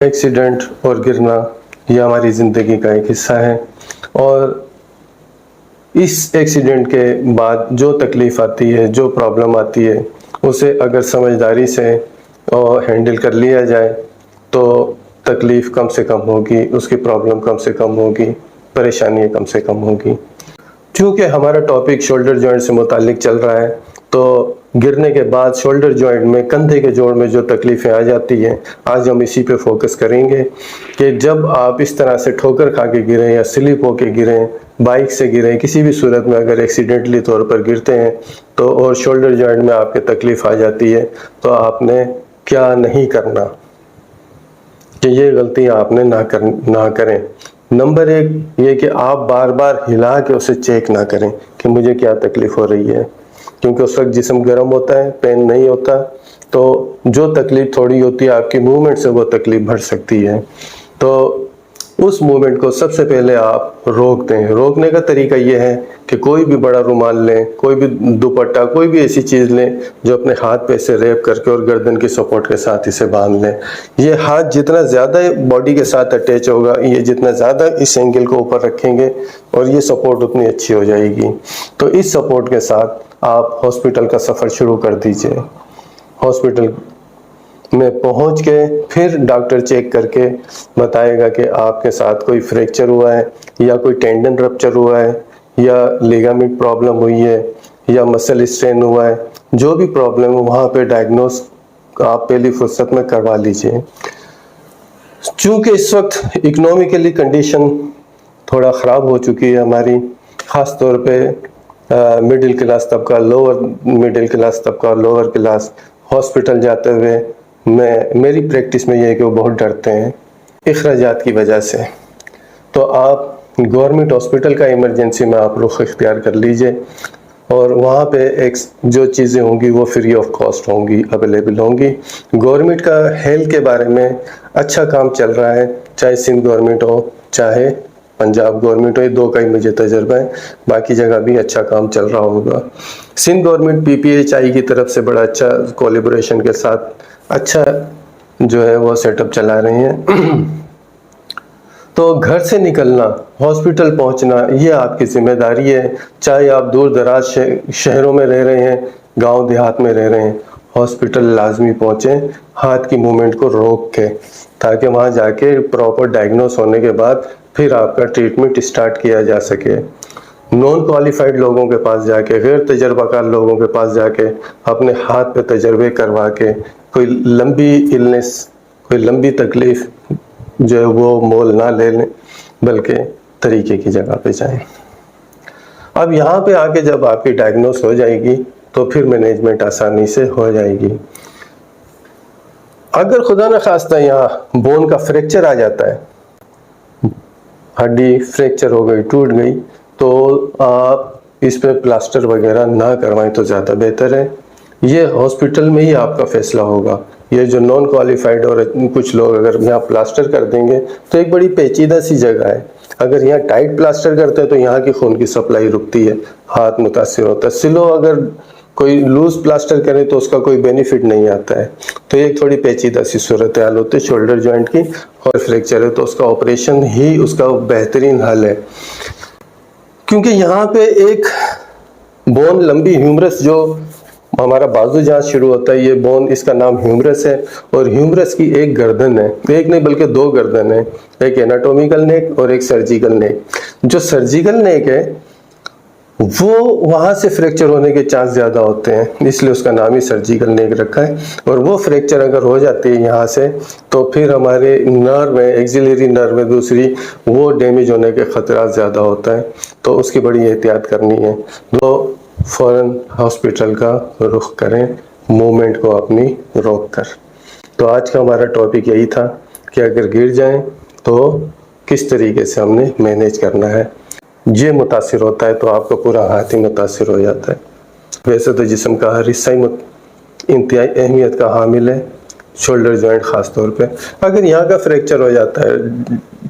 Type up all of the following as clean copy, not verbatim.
Accident और गिरना यह हमारी ज़िंदगी का एक हिस्सा है और इस एक्सीडेंट के बाद जो तकलीफ़ आती है, जो प्रॉब्लम आती है, उसे अगर समझदारी से हैंडल कर लिया जाए तो तकलीफ़ कम से कम होगी, उसकी प्रॉब्लम कम से कम होगी, परेशानी कम से कम होगी। चूँकि हमारा टॉपिक शोल्डर जॉइंट से मुताल्लिक चल रहा है, तो गिरने के बाद शोल्डर जॉइंट में, कंधे के जोड़ में जो तकलीफ़ें आ जाती हैं, आज हम इसी पे फोकस करेंगे कि जब आप इस तरह से ठोकर खा के गिरें या स्लिप होके गिरें, बाइक से गिरें, किसी भी सूरत में अगर एक्सीडेंटली तौर पर गिरते हैं तो और शोल्डर जॉइंट में आपके तकलीफ़ आ जाती है, तो आपने क्या नहीं करना कि ये गलतियाँ आपने ना करें। नंबर एक ये कि आप बार बार हिला के उसे चेक ना करें कि मुझे क्या तकलीफ़ हो रही है, क्योंकि उस वक्त जिस्म गर्म होता है, पेन नहीं होता, तो जो तकलीफ़ थोड़ी होती है आपकी मूवमेंट से वो तकलीफ़ बढ़ सकती है। तो उस मूवमेंट को सबसे पहले आप रोक दें। रोकने का तरीका ये है कि कोई भी बड़ा रुमाल लें, कोई भी दुपट्टा, कोई भी ऐसी चीज़ लें जो अपने हाथ पे से रैप करके और गर्दन की सपोर्ट के साथ इसे बांध लें। ये हाथ जितना ज़्यादा बॉडी के साथ अटैच होगा, ये जितना ज़्यादा इस एंगल को ऊपर रखेंगे और ये सपोर्ट उतनी अच्छी हो जाएगी। तो इस सपोर्ट के साथ आप हॉस्पिटल का सफ़र शुरू कर दीजिए। हॉस्पिटल में पहुंच के फिर डॉक्टर चेक करके बताएगा कि आपके साथ कोई फ्रैक्चर हुआ है या कोई टेंडन रप्चर हुआ है या लिगामेंट प्रॉब्लम हुई है या मसल स्ट्रेन हुआ है। जो भी प्रॉब्लम है वहाँ पे डायग्नोस आप पहली फुर्सत में करवा लीजिए। चूँकि इस वक्त इकोनॉमिकली कंडीशन थोड़ा ख़राब हो चुकी है हमारी, ख़ास तौर पे मिडिल क्लास तबका, लोअर मिडिल क्लास तबका, लोअर क्लास हॉस्पिटल जाते हुए मेरी प्रैक्टिस में ये है कि वो बहुत डरते हैं अखराजात की वजह से। तो आप गवर्नमेंट हॉस्पिटल का इमरजेंसी में आप रुख इख्तियार कर लीजिए और वहाँ पे एक जो चीज़ें होंगी वो फ्री ऑफ कॉस्ट होंगी, अवेलेबल होंगी। गवर्नमेंट का हेल्थ के बारे में अच्छा काम चल रहा है, चाहे सिंध गवर्नमेंट हो चाहे पंजाब गवर्नमेंट हो, ये दो का ही मुझे तजर्बा है, बाकी जगह भी अच्छा काम चल रहा होगा। सिंध गवर्नमेंट PPHI की तरफ से बड़ा अच्छा कोलैबोरेशन के साथ अच्छा जो है वो सेटअप चला रहे हैं। तो घर से निकलना, हॉस्पिटल पहुंचना, ये आपकी जिम्मेदारी है। चाहे आप दूर दराज शहरों में रह रहे हैं, गांव देहात में रह रहे हैं, हॉस्पिटल लाजमी पहुंचें हाथ की मूवमेंट को रोक के, ताकि वहां जाके प्रॉपर डायग्नोस होने के बाद फिर आपका ट्रीटमेंट स्टार्ट किया जा सके। नॉन क्वालिफाइड लोगों के पास जाके, गैर तजर्बाकार लोगों के पास जाके अपने हाथ पे तजर्बे करवा के कोई लंबी इलनेस, कोई लंबी तकलीफ जो है वो मोल ना ले लें, बल्कि तरीके की जगह पे जाएं। अब यहाँ पे आके जब आपकी डायग्नोस हो जाएगी तो फिर मैनेजमेंट आसानी से हो जाएगी। अगर खुदा न खास्ता यहाँ बोन का फ्रैक्चर आ जाता है, हड्डी फ्रैक्चर हो गई, टूट गई, तो आप इस पे प्लास्टर वगैरह ना करवाएं तो ज़्यादा बेहतर है। ये हॉस्पिटल में ही आपका फैसला होगा। ये जो नॉन क्वालिफाइड और कुछ लोग अगर यहाँ प्लास्टर कर देंगे तो एक बड़ी पेचीदा सी जगह है। अगर यहाँ टाइट प्लास्टर करते हैं तो यहाँ की खून की सप्लाई रुकती है, हाथ मुतासिर होता है। सिलो अगर कोई लूज प्लास्टर करे तो उसका कोई बेनिफिट नहीं आता है। तो एक थोड़ी पेचीदा सी सूरत हाल होती है शोल्डर जॉइंट की, और फ्रैक्चर है तो उसका ऑपरेशन ही उसका बेहतरीन हल है। क्योंकि यहाँ पे एक बोन लंबी ह्यूमरस, जो हमारा बाजू जहाँ शुरू होता है, ये बोन, इसका नाम ह्यूमरस है, और ह्यूमरस की एक गर्दन है, एक नहीं बल्कि दो गर्दन है, एक एनाटॉमिकल नेक और एक सर्जिकल नेक। जो सर्जिकल नेक है वो वहाँ से फ्रैक्चर होने के चांस ज़्यादा होते हैं, इसलिए उसका नाम ही सर्जिकल नेक रखा है। और वो फ्रैक्चर अगर हो जाती है यहाँ से, तो फिर हमारे नर्व है, एक्सिलरी नर्व है दूसरी, वो डैमेज होने के खतरा ज़्यादा होता है, तो उसकी बड़ी एहतियात करनी है। तो फ़ौरन हॉस्पिटल का रुख करें, मूवमेंट को अपनी रोक कर। तो आज का हमारा टॉपिक यही था कि अगर गिर जाएं तो किस तरीके से हमने मैनेज करना है। ये मुतासिर होता है तो आपका पूरा हाथ ही मुतासिर हो जाता है। वैसे तो जिस्म का हर हिस्सा ही इंतहाई अहमियत का हामिल है, शोल्डर जॉइंट ख़ास तौर पे। अगर यहाँ का फ्रैक्चर हो जाता है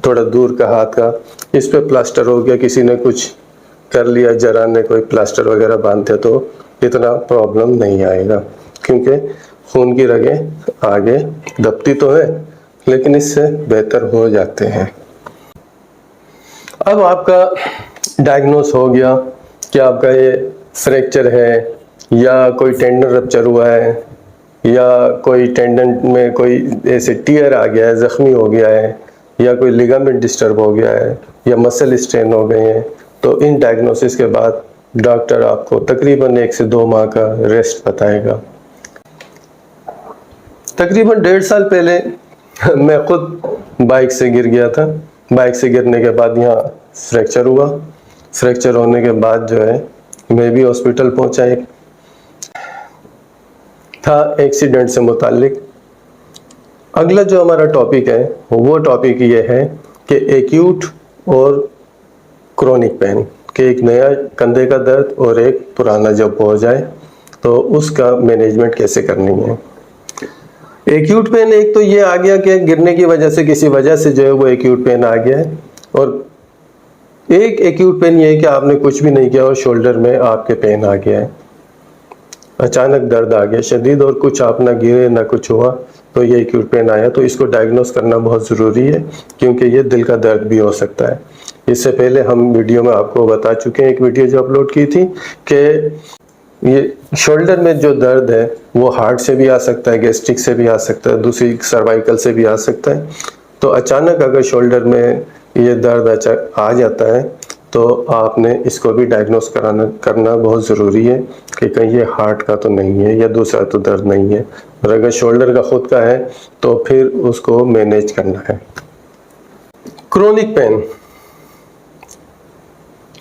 थोड़ा दूर का हाथ का, इस पर प्लास्टर हो गया, किसी ने कुछ कर लिया, जरा ने कोई प्लास्टर वगैरह बांधते तो इतना प्रॉब्लम नहीं आएगा, क्योंकि खून की रगें आगे दबती तो है लेकिन इससे बेहतर हो जाते हैं। अब आपका डायग्नोस हो गया कि आपका ये फ्रैक्चर है या कोई टेंडन रप्चर हुआ है या कोई टेंडन में कोई ऐसे टीयर आ गया है, ज़ख्मी हो गया है, या कोई लिगामेंट डिस्टर्ब हो गया है या मसल स्ट्रेन हो गए हैं। तो इन डायग्नोसिस के बाद डॉक्टर आपको तकरीबन 1 से 2 माह का रेस्ट बताएगा। तकरीबन 1.5 साल पहले मैं खुद बाइक से गिर गया था। बाइक से गिरने के बाद यहाँ फ्रैक्चर हुआ। फ्रैक्चर होने के बाद जो है मैं भी हॉस्पिटल पहुंचा। एक था एक्सीडेंट से मुतालिक। अगला जो हमारा टॉपिक है वो टॉपिक ये है कि एक्यूट और क्रोनिक पेन, कि एक नया कंधे का दर्द और एक पुराना जब हो जाए तो उसका मैनेजमेंट कैसे करनी है। एक्यूट पेन एक तो ये आ गया कि गिरने की वजह से किसी वजह से जो है वो एक्यूट पेन आ गया है, और एक एक्यूट पेन ये है कि आपने कुछ भी नहीं किया और शोल्डर में आपके पेन आ गया है, अचानक दर्द आ गया शदीद और कुछ आप ना गिरे ना कुछ हुआ तो ये एक्यूट पेन आया। तो इसको डायग्नोस करना बहुत ज़रूरी है क्योंकि ये दिल का दर्द भी हो सकता है। इससे पहले हम वीडियो में आपको बता चुके हैं, एक वीडियो जो अपलोड की थी, कि ये शोल्डर में जो दर्द है वो हार्ट से भी आ सकता है, गैस्ट्रिक से भी आ सकता है, दूसरी सर्वाइकल से भी आ सकता है। तो अचानक अगर शोल्डर में ये दर्द आ जाता है तो आपने इसको भी डायग्नोस करना बहुत ज़रूरी है कि कहीं ये हार्ट का तो नहीं है या दूसरा तो दर्द नहीं है। और अगर शोल्डर का खुद का है तो फिर उसको मैनेज करना है। क्रोनिक पेन,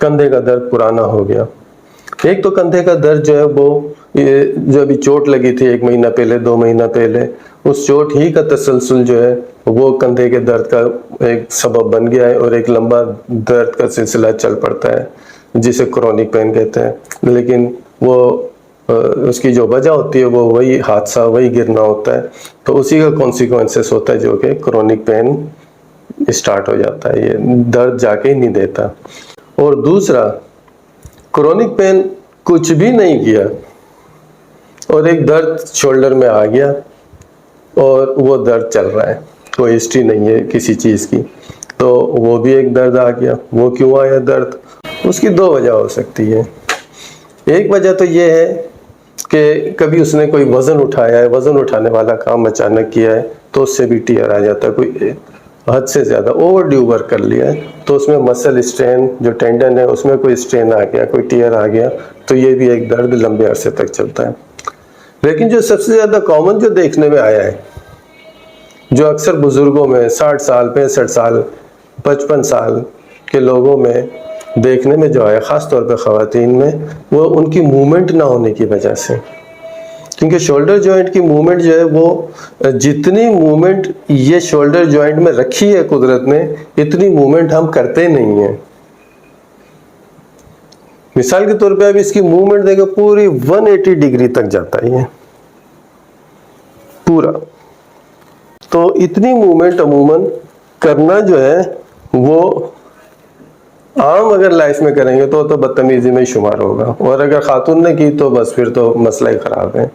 कंधे का दर्द पुराना हो गया। एक तो कंधे का दर्द जो है वो ये जो अभी चोट लगी थी 1 महीना पहले 2 महीना पहले, उस चोट ही का तसलसल जो है वो कंधे के दर्द का एक सबब बन गया है और एक लंबा दर्द का सिलसिला चल पड़ता है जिसे क्रोनिक पेन कहते हैं। लेकिन वो उसकी जो वजह होती है वो वही हादसा, वही गिरना होता है, तो उसी का कॉन्सिक्वेंसेस होता है जो कि क्रोनिक पेन स्टार्ट हो जाता है। ये दर्द जाके ही नहीं देता। और दूसरा, क्रोनिक पेन कुछ भी नहीं किया और एक दर्द शोल्डर में आ गया और वो दर्द चल रहा है, कोई हिस्ट्री नहीं है किसी चीज़ की, तो वो भी एक दर्द आ गया। वो क्यों आया दर्द? उसकी 2 वजह हो सकती है। एक वजह तो ये है कि कभी उसने कोई वज़न उठाया है, वज़न उठाने वाला काम अचानक किया है तो उससे भी टीयर आ जाता है। कोई हद से ज़्यादा ओवर ड्यू वर्क कर लिया है तो उसमें मसल स्ट्रेन, जो टेंडन है उसमें कोई स्ट्रेन आ गया, कोई टीयर आ गया, तो ये भी एक दर्द लंबे अरसे तक चलता है। लेकिन जो सबसे ज़्यादा कॉमन जो देखने में आया है, जो अक्सर बुज़ुर्गों में 60 साल 65 साल 55 साल के लोगों में देखने में जो है, ख़ास तौर पर ख़वातीन में, वो उनकी मूवमेंट ना होने की वजह से। क्योंकि शोल्डर जॉइंट की मूवमेंट जो है वो, जितनी मूवमेंट ये शोल्डर जॉइंट में रखी है कुदरत ने, इतनी मूवमेंट हम करते नहीं हैं। मिसाल के तौर पे अब इसकी मूवमेंट देखो, पूरी 180 डिग्री तक जाता है ये पूरा। तो इतनी मूवमेंट अमूमन करना जो है वो आम अगर लाइफ में करेंगे तो बदतमीजी में ही शुमार होगा, और अगर खातून ने की तो बस फिर तो मसला ही खराब है।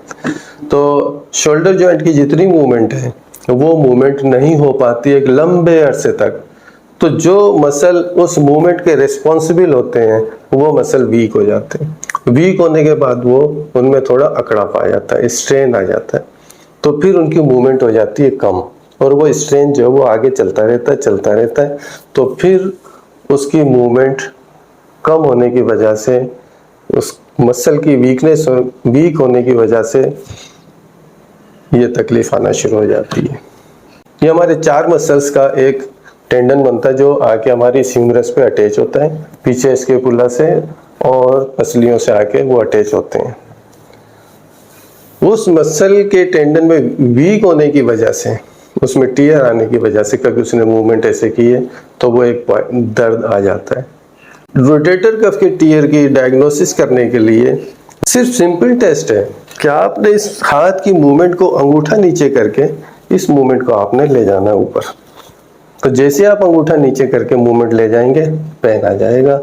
तो शोल्डर जॉइंट की जितनी मूवमेंट है वो मूवमेंट नहीं हो पाती एक लंबे अरसे तक। तो जो मसल उस मूवमेंट के रिस्पॉन्सिबल होते हैं वो मसल वीक हो जाते हैं। वीक होने के बाद वो उनमें थोड़ा अकड़ाप आ जाता है, स्ट्रेन आ जाता है, तो फिर उनकी मूवमेंट हो जाती है कम, और वो स्ट्रेन जो है वो आगे चलता रहता है। तो फिर उसकी मूवमेंट कम होने की वजह से, उस मसल की वीक होने की वजह से ये तकलीफ आना शुरू हो जाती है। ये हमारे 4 मसल्स का एक टेंडन बनता है जो आके हमारी ह्यूमरस पे अटैच होता है, पीछे स्कैपुला से और पसलियों से आके वो अटैच होते हैं। उस मसल के टेंडन में वीक होने की वजह से, उसमें टीयर आने की वजह से, कभी उसने मूवमेंट ऐसे की है तो वो एक दर्द आ जाता है। रोटेटर कफ के टीयर की डायग्नोसिस करने के लिए सिर्फ सिंपल टेस्ट है कि आपने इस हाथ की मूवमेंट को अंगूठा नीचे करके इस मूवमेंट को आपने ले जाना है ऊपर। तो जैसे आप अंगूठा नीचे करके मूवमेंट ले जाएंगे पेन आ जाएगा।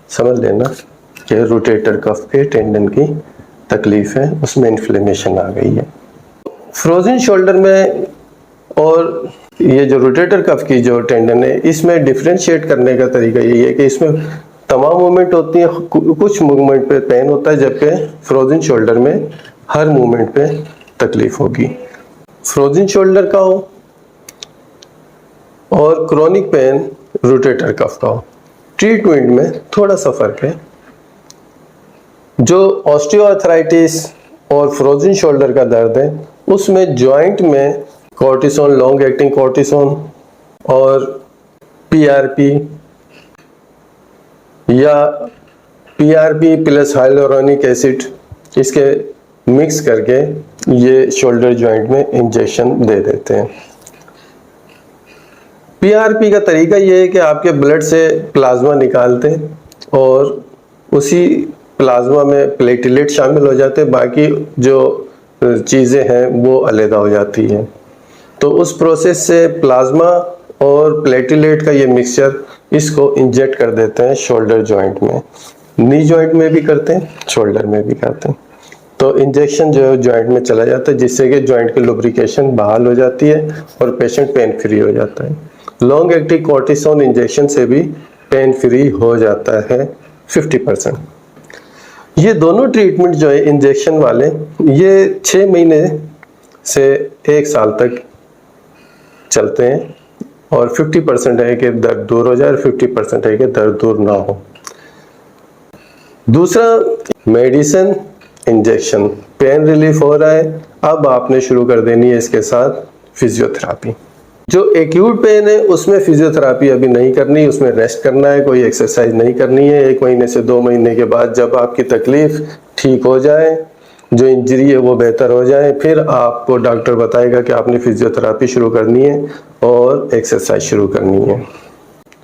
समझ लेना कि रोटेटर कफ के टेंडन की तकलीफ है, उसमें इन्फ्लेमेशन आ गई है। फ्रोजन शोल्डर में और ये जो रोटेटर कफ की जो टेंडन है, इसमें डिफरेंशिएट करने का तरीका यही है कि इसमें तमाम मूवमेंट होती है, कुछ मूवमेंट पे पेन होता है, जबकि फ्रोजन शोल्डर में हर मूवमेंट पे तकलीफ होगी। फ्रोजन शोल्डर का हो और क्रोनिक पेन रोटेटर कफ का हो, ट्रीटमेंट में थोड़ा सा फर्क है। जो ऑस्टियोआर्थराइटिस और फ्रोजन शोल्डर का दर्द है, उसमें जॉइंट में कॉर्टिसोन, लॉन्ग एक्टिंग कॉर्टिसोन और पीआरपी या पीआरपी प्लस हाइलोरोनिक एसिड, इसके मिक्स करके ये शोल्डर जॉइंट में इंजेक्शन दे देते हैं। पीआरपी का तरीका ये है कि आपके ब्लड से प्लाज्मा निकालते हैं और उसी प्लाज्मा में प्लेटलेट शामिल हो जाते हैं, बाकी जो चीज़ें हैं वो अलग हो जाती हैं। तो उस प्रोसेस से प्लाज्मा और प्लेटलेट का ये मिक्सचर इसको इंजेक्ट कर देते हैं शोल्डर जॉइंट में। नी जॉइंट में भी करते हैं, शोल्डर में भी करते हैं। तो इंजेक्शन जो है जॉइंट में चला जाता है, जिससे कि जॉइंट की लुब्रिकेशन बहाल हो जाती है और पेशेंट पेन फ्री हो जाता है। लॉन्ग एक्टिंग कॉर्टिसोन इंजेक्शन से भी पेन फ्री हो जाता है 50%। ये दोनों ट्रीटमेंट जो है इंजेक्शन वाले, ये 6 महीने से 1 साल तक चलते हैं और 50% है कि दर्द दूर हो जाए और 50% है कि दर्द दूर ना हो। दूसरा, मेडिसिन इंजेक्शन, पेन रिलीफ हो रहा है, अब आपने शुरू कर देनी है इसके साथ फिजियोथेरापी। जो एक्यूट पेन है उसमें फिजियोथेरापी अभी नहीं करनी, उसमें रेस्ट करना है, कोई एक्सरसाइज नहीं करनी है। 1 महीने से 2 महीने के बाद जब आपकी तकलीफ ठीक हो जाए, जो इंजरी है वो बेहतर हो जाए, फिर आपको डॉक्टर बताएगा कि आपने फिजियोथेरापी शुरू करनी है और एक्सरसाइज शुरू करनी है।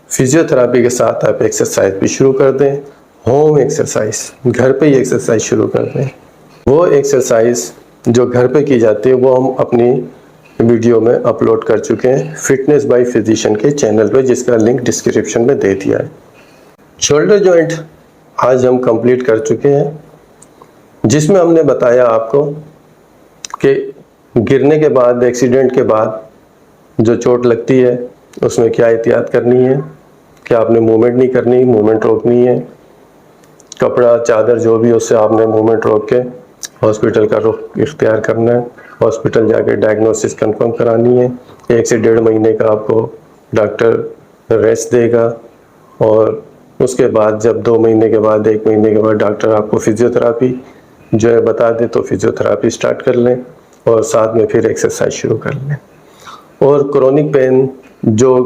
फिजियोथेरापी के साथ आप एक्सरसाइज भी शुरू कर दें, होम एक्सरसाइज, घर पे ही एक्सरसाइज शुरू कर दें। वो एक्सरसाइज जो घर पे की जाती है वो हम अपनी वीडियो में अपलोड कर चुके हैं फिटनेस बाय फिजिशियन के चैनल पे, जिसका लिंक डिस्क्रिप्शन में दे दिया है। शोल्डर जॉइंट आज हम कंप्लीट कर चुके हैं, जिसमें हमने बताया आपको कि गिरने के बाद, एक्सीडेंट के बाद जो चोट लगती है उसमें क्या एहतियात करनी है, क्या आपने मूवमेंट नहीं करनी, मूवमेंट रोकनी है, कपड़ा चादर जो भी उससे आपने मूवमेंट रोक के हॉस्पिटल का रुख इख्तियार करना है। हॉस्पिटल जाके डायग्नोसिस कंफर्म करानी है। 1 से 1.5 महीने का आपको डॉक्टर रेस्ट देगा और उसके बाद जब 2 महीने के बाद, 1 महीने के बाद डॉक्टर आपको फिजियोथेरापी जो है बता दे तो फिजियोथेरापी स्टार्ट कर लें और साथ में फिर एक्सरसाइज शुरू कर लें। और क्रोनिक पेन जो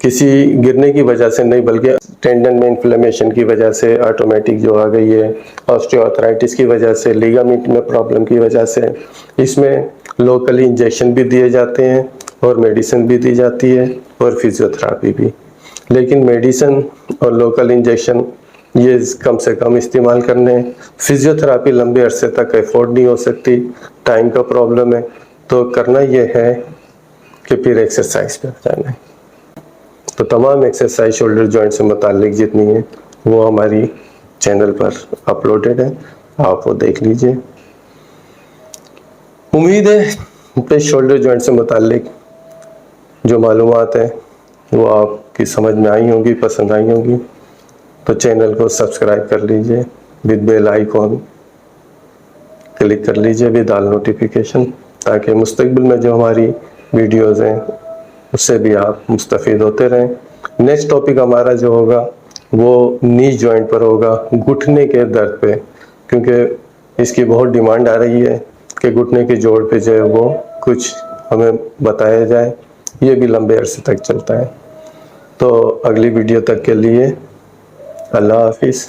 किसी गिरने की वजह से नहीं बल्कि टेंडन में इन्फ्लेमेशन की वजह से ऑटोमेटिक जो आ गई है, ऑस्टियोआर्थराइटिस की वजह से, लिगामेंट में प्रॉब्लम की वजह से, इसमें लोकली इंजेक्शन भी दिए जाते हैं और मेडिसिन भी दी जाती है और फिजियोथेरापी भी। लेकिन मेडिसिन और लोकल इंजेक्शन ये कम से कम इस्तेमाल करने हैं। फिजियोथेरापी लंबे अरसे तक अफोर्ड नहीं हो सकती, टाइम का प्रॉब्लम है, तो करना ये है कि फिर एक्सरसाइज पे जाना है। तो तमाम एक्सरसाइज शोल्डर जॉइंट से मुताल्लिक जितनी है वो हमारी चैनल पर अपलोडेड है, आप वो देख लीजिए। उम्मीद है कि शोल्डर जॉइंट से मुताल्लिक जो मालूमात है वो आपकी समझ में आई होंगी, पसंद आई होंगी। तो चैनल को सब्सक्राइब कर लीजिए, विद बेल आइकॉन क्लिक कर लीजिए विद ऑल नोटिफिकेशन, ताकि मुस्तकबिल में जो हमारी वीडियोज़ हैं उससे भी आप मुस्तफ़ीद होते रहें। नेक्स्ट टॉपिक हमारा जो होगा वो नी जॉइंट पर होगा, घुटने के दर्द पे, क्योंकि इसकी बहुत डिमांड आ रही है कि घुटने के जोड़ पे जो है वो कुछ हमें बताया जाए। ये भी लंबे अरसे तक चलता है। तो अगली वीडियो तक के लिए अल्लाह हाफिज़।